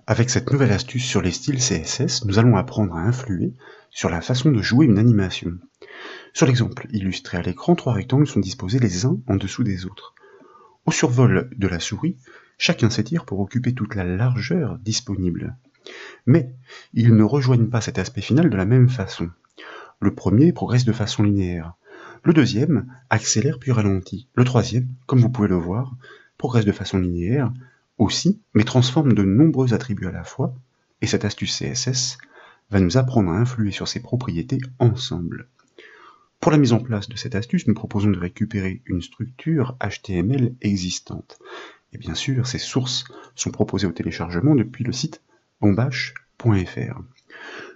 Avec cette nouvelle astuce sur les styles CSS, nous allons apprendre à influer sur la façon de jouer une animation. Sur l'exemple illustré à l'écran, 3 rectangles sont disposés les uns en dessous des autres. Au survol de la souris, chacun s'étire pour occuper toute la largeur disponible. Mais ils ne rejoignent pas cet aspect final de la même façon. Le premier progresse de façon linéaire. Le deuxième accélère puis ralentit. Le troisième, comme vous pouvez le voir, progresse de façon linéaire aussi, mais transforme de nombreux attributs à la fois, et cette astuce CSS va nous apprendre à influer sur ces propriétés ensemble. Pour la mise en place de cette astuce, nous proposons de récupérer une structure HTML existante. Et bien sûr, ces sources sont proposées au téléchargement depuis le site bombash.fr.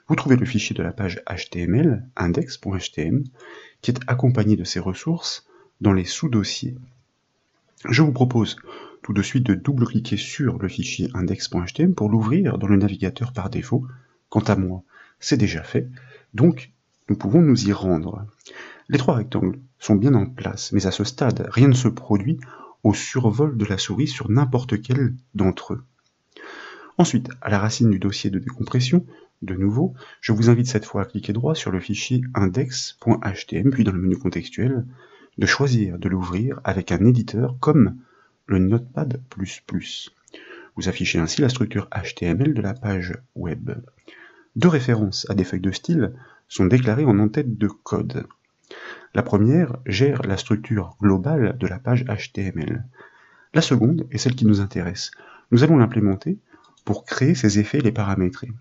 Vous trouvez le fichier de la page HTML, index.htm, qui est accompagné de ces ressources dans les sous-dossiers. Je vous propose tout de suite de double-cliquer sur le fichier index.htm pour l'ouvrir dans le navigateur par défaut. Quant à moi, c'est déjà fait, donc nous pouvons nous y rendre. Les 3 rectangles sont bien en place, mais à ce stade, rien ne se produit au survol de la souris sur n'importe quel d'entre eux. Ensuite, à la racine du dossier de décompression, de nouveau, je vous invite cette fois à cliquer droit sur le fichier index.htm, puis dans le menu contextuel, de choisir de l'ouvrir avec un éditeur comme le Notepad++. Vous affichez ainsi la structure HTML de la page web. 2 références à des feuilles de style sont déclarées en en-tête de code. La première gère la structure globale de la page HTML. La seconde est celle qui nous intéresse. Nous allons l'implémenter pour créer ces effets et les paramétrer.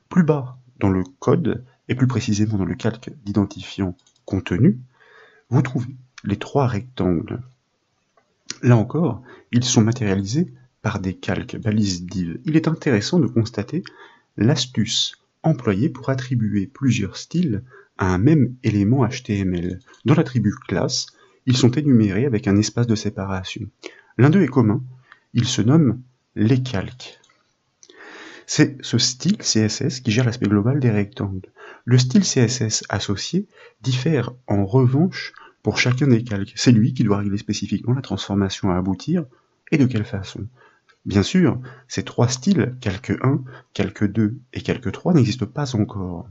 Plus bas dans le code, et plus précisément dans le calque d'identifiant contenu, vous trouvez les 3 rectangles. Là encore, ils sont matérialisés par des calques balises div. Il est intéressant de constater l'astuce employée pour attribuer plusieurs styles à un même élément HTML. Dans l'attribut classe, ils sont énumérés avec un espace de séparation. L'un d'eux est commun, il se nomme les calques. C'est ce style CSS qui gère l'aspect global des rectangles. Le style CSS associé diffère en revanche pour chacun des calques. C'est lui qui doit régler spécifiquement la transformation à aboutir et de quelle façon. Bien sûr, ces 3 styles, calque 1, calque 2 et calque 3, n'existent pas encore.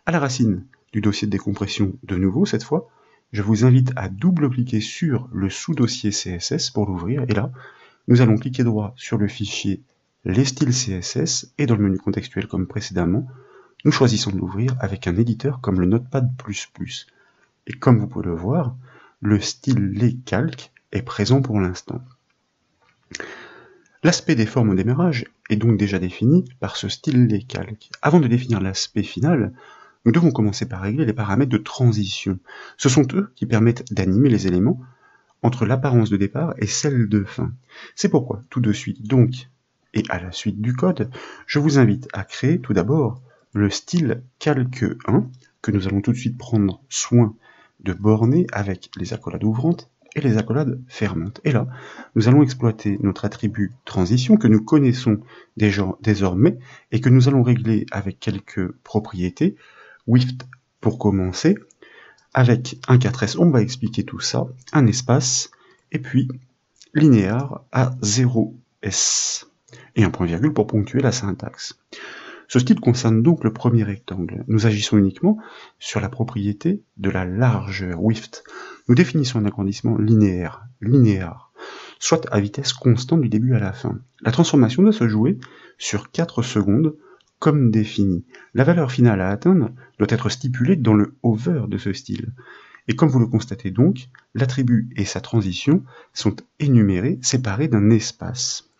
À la racine du dossier de décompression, de nouveau cette fois, je vous invite à double-cliquer sur le sous-dossier CSS pour l'ouvrir, et là, nous allons cliquer droit sur le fichier les styles CSS, et dans le menu contextuel comme précédemment, nous choisissons de l'ouvrir avec un éditeur comme le Notepad++. Et comme vous pouvez le voir, le style les calques est présent pour l'instant. L'aspect des formes au démarrage est donc déjà défini par ce style les calques. Avant de définir l'aspect final, nous devons commencer par régler les paramètres de transition. Ce sont eux qui permettent d'animer les éléments entre l'apparence de départ et celle de fin. C'est pourquoi, tout de suite donc, et à la suite du code, je vous invite à créer tout d'abord le style calque 1, que nous allons tout de suite prendre soin de borner avec les accolades ouvrantes et les accolades fermantes. Et là, nous allons exploiter notre attribut transition que nous connaissons désormais et que nous allons régler avec quelques propriétés. Width pour commencer, avec un 4S, on va expliquer tout ça, un espace, et puis linéaire à 0S, et un point virgule pour ponctuer la syntaxe. Ce style concerne donc le premier rectangle. Nous agissons uniquement sur la propriété de la largeur, width. Nous définissons un agrandissement linéaire, soit à vitesse constante du début à la fin. La transformation doit se jouer sur 4 secondes, comme défini. La valeur finale à atteindre doit être stipulée dans le hover de ce style. Et comme vous le constatez donc, l'attribut et sa transition sont énumérés, séparés d'un espace.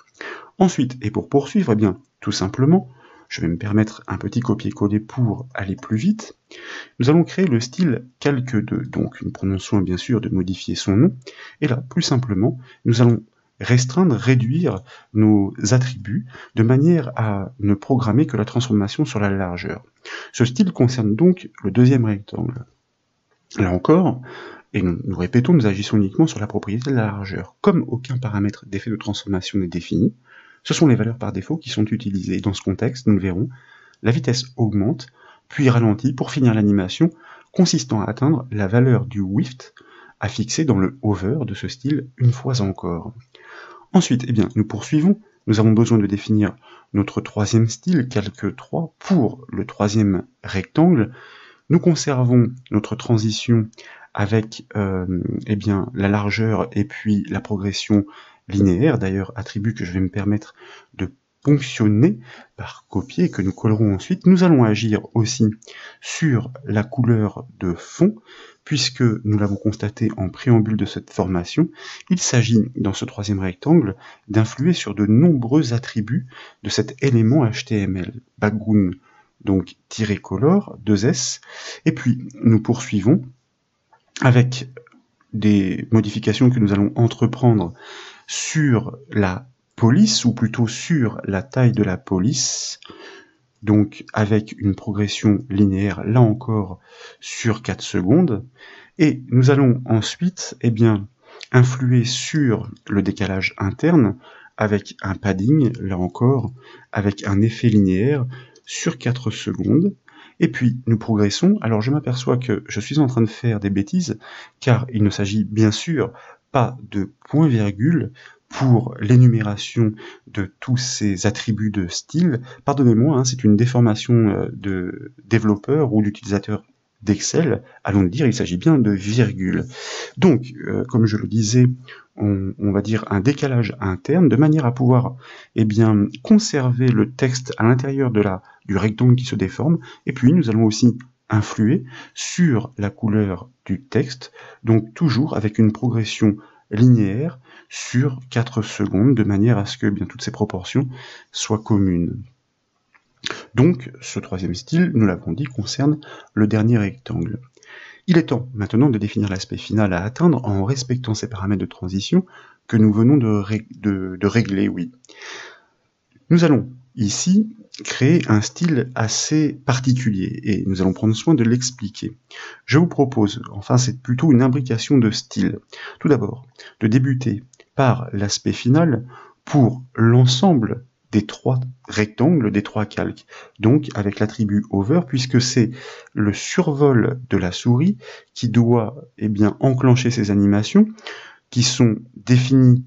Ensuite, et pour poursuivre, eh bien, tout simplement, je vais me permettre un petit copier-coller pour aller plus vite. Nous allons créer le style calque 2, donc nous prenons soin bien sûr de modifier son nom. Et là, plus simplement, nous allons restreindre, réduire nos attributs de manière à ne programmer que la transformation sur la largeur. Ce style concerne donc le deuxième rectangle. Là encore, et nous répétons, nous agissons uniquement sur la propriété de la largeur. Comme aucun paramètre d'effet de transformation n'est défini, ce sont les valeurs par défaut qui sont utilisées. Dans ce contexte, nous le verrons, la vitesse augmente, puis ralentit pour finir l'animation, consistant à atteindre la valeur du width à fixer dans le hover de ce style une fois encore. Ensuite, eh bien, nous poursuivons nous avons besoin de définir notre troisième style, calque 3, pour le troisième rectangle. Nous conservons notre transition avec eh bien, la largeur et puis la progression linéaire, d'ailleurs attribut que je vais me permettre de ponctionner par copier, que nous collerons ensuite. Nous allons agir aussi sur la couleur de fond, puisque nous l'avons constaté en préambule de cette formation, il s'agit dans ce troisième rectangle d'influer sur de nombreux attributs de cet élément HTML. Background, donc -color, 2S, et puis nous poursuivons avec des modifications que nous allons entreprendre sur la police, ou plutôt sur la taille de la police, donc avec une progression linéaire, là encore, sur 4 secondes. Et nous allons ensuite eh bien, influer sur le décalage interne avec un padding, là encore, avec un effet linéaire sur 4 secondes. Et puis nous progressons. Alors je m'aperçois que je suis en train de faire des bêtises, car il ne s'agit bien sûr pas de point-virgule pour l'énumération de tous ces attributs de style. Pardonnez-moi, hein, c'est une déformation de développeur ou d'utilisateur d'Excel. Allons le dire, il s'agit bien de virgule. Donc, comme je le disais, on va dire un décalage interne, de manière à pouvoir eh bien, conserver le texte à l'intérieur du rectangle qui se déforme, et puis nous allons aussi influer sur la couleur du texte, donc toujours avec une progression linéaire sur 4 secondes, de manière à ce que bien toutes ces proportions soient communes. Donc, ce troisième style, nous l'avons dit, concerne le dernier rectangle. Il est temps maintenant de définir l'aspect final à atteindre en respectant ces paramètres de transition que nous venons de régler, oui. Nous allons ici créer un style assez particulier et nous allons prendre soin de l'expliquer. Je vous propose, enfin c'est plutôt une imbrication de styles. Tout d'abord, de débuter par l'aspect final pour l'ensemble des 3 rectangles, des 3 calques, donc avec l'attribut over, puisque c'est le survol de la souris qui doit eh bien, enclencher ces animations, qui sont définies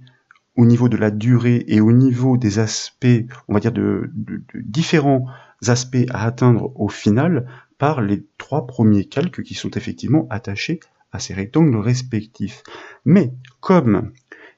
au niveau de la durée et au niveau des aspects, on va dire de différents aspects à atteindre au final, par les 3 premiers calques qui sont effectivement attachés à ces rectangles respectifs. Mais comme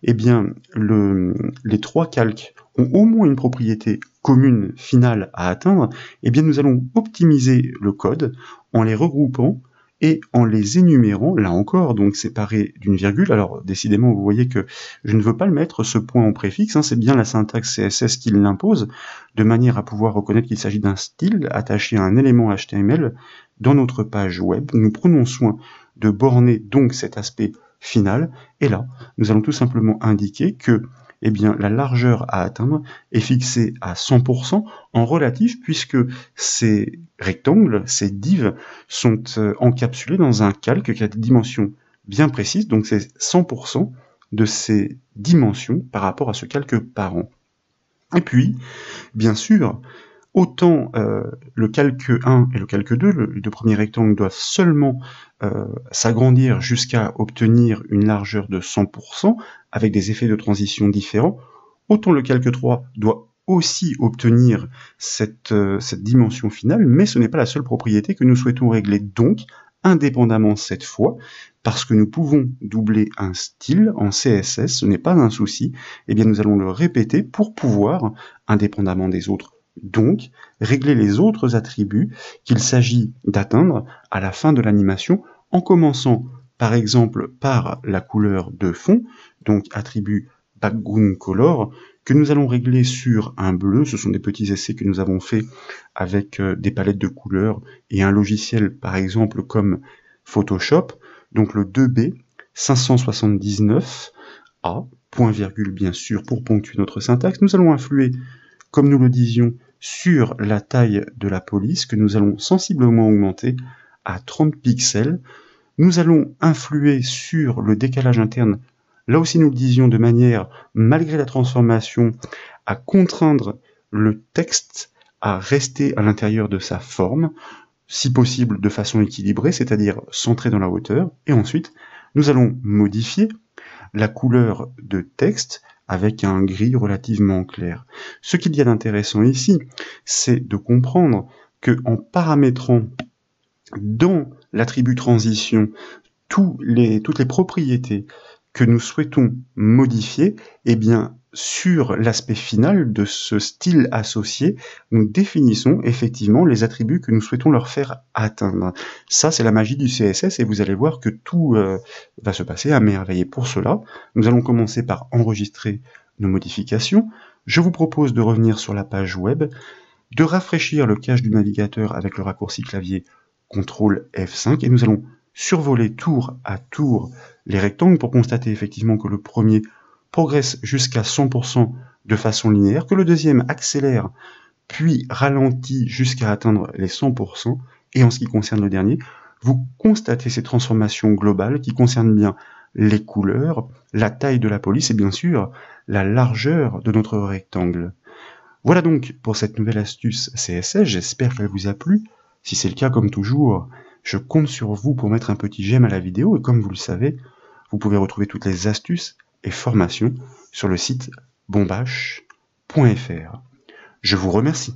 eh bien, les 3 calques ont au moins une propriété commune finale à atteindre, eh bien nous allons optimiser le code en les regroupant et en les énumérant, là encore, donc séparés d'une virgule. Alors décidément, vous voyez que je ne veux pas le mettre, ce point en préfixe, hein, c'est bien la syntaxe CSS qui l'impose, de manière à pouvoir reconnaître qu'il s'agit d'un style attaché à un élément HTML dans notre page web. Nous prenons soin de borner donc cet aspect final, et là, nous allons tout simplement indiquer que eh bien, la largeur à atteindre est fixée à 100% en relatif, puisque ces rectangles, ces divs, sont encapsulés dans un calque qui a des dimensions bien précises, donc c'est 100% de ces dimensions par rapport à ce calque parent. Et puis, bien sûr, autant le calque 1 et le calque 2, les 2 premiers rectangles, doivent seulement s'agrandir jusqu'à obtenir une largeur de 100%, avec des effets de transition différents, autant le calque 3 doit aussi obtenir cette dimension finale, mais ce n'est pas la seule propriété que nous souhaitons régler. Donc, indépendamment cette fois, parce que nous pouvons doubler un style en CSS, ce n'est pas un souci, eh bien nous allons le répéter pour pouvoir, indépendamment des autres, donc régler les autres attributs qu'il s'agit d'atteindre à la fin de l'animation, en commençant par exemple par la couleur de fond, donc attribut background color, que nous allons régler sur un bleu. Ce sont des petits essais que nous avons faits avec des palettes de couleurs et un logiciel par exemple comme Photoshop, donc le 2B 579A, point virgule bien sûr pour ponctuer notre syntaxe. Nous allons influer, comme nous le disions, sur la taille de la police, que nous allons sensiblement augmenter à 30 pixels. Nous allons influer sur le décalage interne, là aussi nous le disions, de manière, malgré la transformation, à contraindre le texte à rester à l'intérieur de sa forme, si possible de façon équilibrée, c'est-à-dire centrée dans la hauteur. Et ensuite, nous allons modifier la couleur de texte avec un gris relativement clair. Ce qu'il y a d'intéressant ici, c'est de comprendre que en paramétrant dans l'attribut transition toutes les propriétés que nous souhaitons modifier, eh bien, sur l'aspect final de ce style associé, nous définissons effectivement les attributs que nous souhaitons leur faire atteindre. Ça, c'est la magie du CSS et vous allez voir que tout va se passer à merveille. Pour cela, nous allons commencer par enregistrer nos modifications. Je vous propose de revenir sur la page web, de rafraîchir le cache du navigateur avec le raccourci clavier CTRL F5 et nous allons survoler tour à tour les rectangles pour constater effectivement que le premier progresse jusqu'à 100% de façon linéaire, que le deuxième accélère puis ralentit jusqu'à atteindre les 100%, et en ce qui concerne le dernier, vous constatez ces transformations globales qui concernent bien les couleurs, la taille de la police et bien sûr la largeur de notre rectangle. Voilà donc pour cette nouvelle astuce CSS, j'espère qu'elle vous a plu. Si c'est le cas, comme toujours, je compte sur vous pour mettre un petit j'aime à la vidéo, et comme vous le savez, vous pouvez retrouver toutes les astuces et formations sur le site bombache.fr. Je vous remercie.